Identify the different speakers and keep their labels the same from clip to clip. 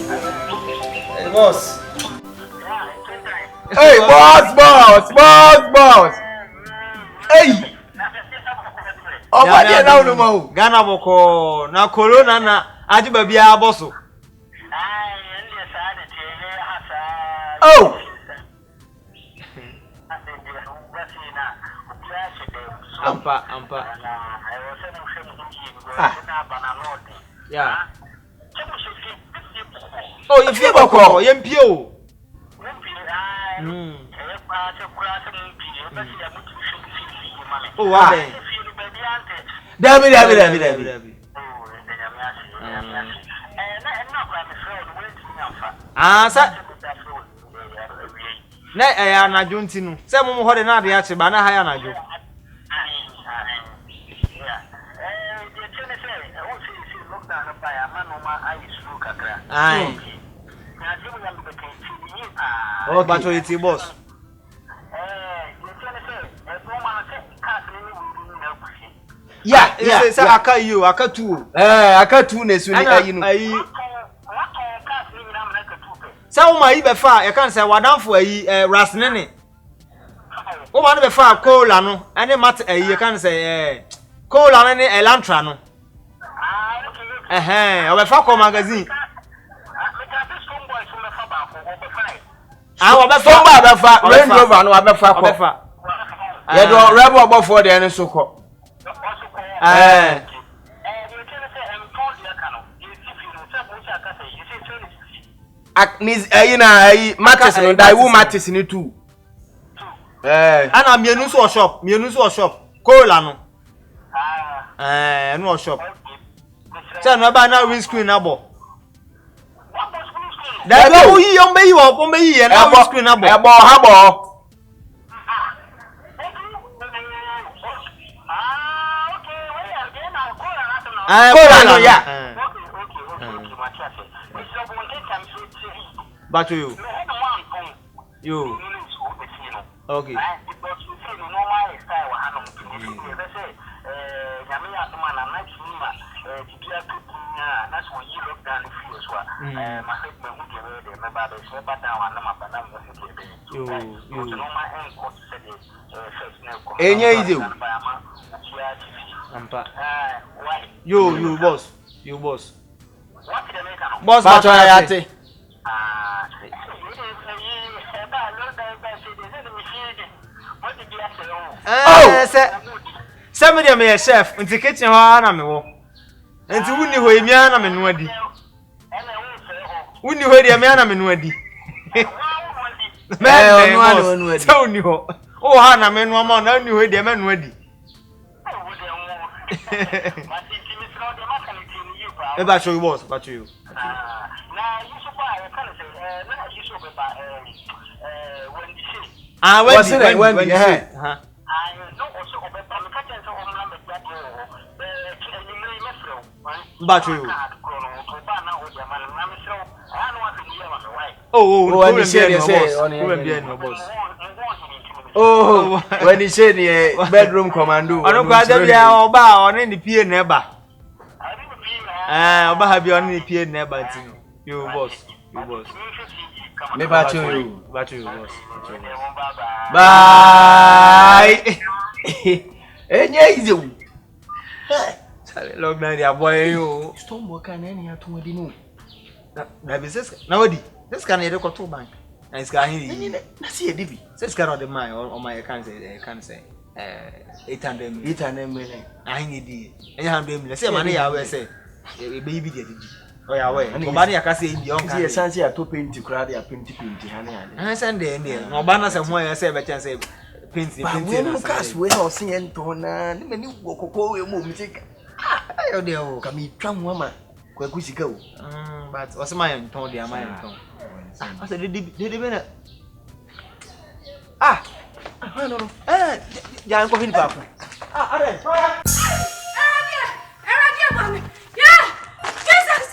Speaker 1: Hey, boss.
Speaker 2: Hey, boss. Hey. Oh, what you now no more?
Speaker 1: Ghana boko na corona na ajiba bia boso.
Speaker 2: Oh.
Speaker 1: Ampa. Yeah. Oh, you feel boko, yempio. Oh, wow.
Speaker 2: Dabi.
Speaker 1: Sa na anajo ntinu. Se mo ho de na de ache ba na ha ya anajo. Ai. Oh, but it's boss.
Speaker 2: Yeah.
Speaker 1: Aka two.
Speaker 2: Aka two ne su ni ayi no.
Speaker 1: Sa wo ma yi be fa, e kan say wadanfo ayi rasnene. Wo ma no be fa cola no, ene mat ayi e kan say cola no ne elantra no. O be fa ko magazine.
Speaker 2: Ah, obefa be fa Range Rover no obefa ko. Ye do rebel obofo de ne so ko. Ayi matches no dai wo matches ni too.
Speaker 1: Ana mienu so shop cola no. No shop. Say no ba na windscreen na bo. Da go yi on be yi na windscreen na bo.
Speaker 2: E bo ha bo. Cola no ya.
Speaker 1: Back to you. You. Okay.
Speaker 2: Enye easy.
Speaker 1: You boss.
Speaker 2: Boss ba to ayate.
Speaker 1: Say me dey chef, nti kitchen ho na me wo. Nti wuni ho emia na me no adi. Wuni ho dey emia na me no adi. Me no adi. So wuni ho. Oh ha na me no ma na wuni ho dey me no adi. E ba show you boss, ba show you.
Speaker 3: Na you so far I can say na you so be when you say
Speaker 1: When
Speaker 3: I know also be me catch so on na me
Speaker 1: ba show you.
Speaker 2: When you say
Speaker 1: no boss.
Speaker 2: Oh, when you say the bedroom commando.
Speaker 1: I don't go there bia oba on ni pie na eba. Oba ha bia on ni pie na eba tin. You boss.
Speaker 2: Me ba you
Speaker 1: boss.
Speaker 2: Bye. Enye ize.
Speaker 1: Chale lockdown dia boy you.
Speaker 2: Storm work na any atomadi no.
Speaker 1: Na business. Na wadi. This can you go to bank. And it's got him.
Speaker 2: Na see Dibi.
Speaker 1: Says got the mine on my can say 800 million. I need it. 800 million. Say money I will say. Baby did. Oh yeah, way. Nobody I can say young.
Speaker 2: See essentially a to paint crowd ya paint hani.
Speaker 1: I send there. No banner somewhere say better say paint.
Speaker 2: We no cash we no see entona. Ni meni kokoko we mo music.
Speaker 1: Ayo there o.
Speaker 2: Kami twa mo ma. Kwa kusika o.
Speaker 1: But what's my enton there my enton. I said did bena.
Speaker 2: No.
Speaker 1: Ja ko hin pa. Are.
Speaker 4: Mami. Yeah! Jesus!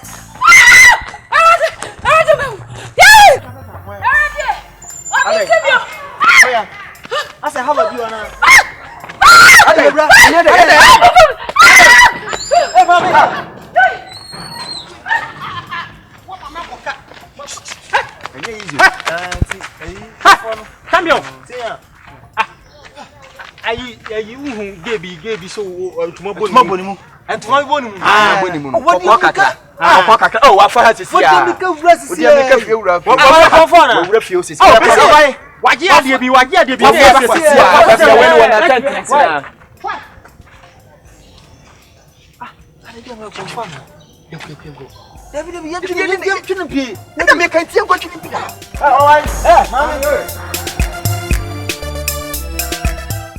Speaker 1: Oh yeah. I said how about you Anna?
Speaker 2: Hey,
Speaker 1: mami. What am I Enye easy.
Speaker 5: Come here.
Speaker 1: See ya.
Speaker 5: Ayi gebi so tuma
Speaker 1: boni mu.
Speaker 5: Entuma boni mu.
Speaker 2: Boni mu. Kokwa kakra. Oh, wa fa ha sisi ya.
Speaker 1: Wodi mi ka wura sisi.
Speaker 2: Wodi mi ka fie wura.
Speaker 5: Wa fa na.
Speaker 2: Wura fie sisi.
Speaker 5: Oh, pese why? Waji ade bi.
Speaker 2: Wa fa sisi ya. Wa fa we na tent na.
Speaker 1: Ani dia ma confirm. David,
Speaker 2: you me can see what you
Speaker 1: mami.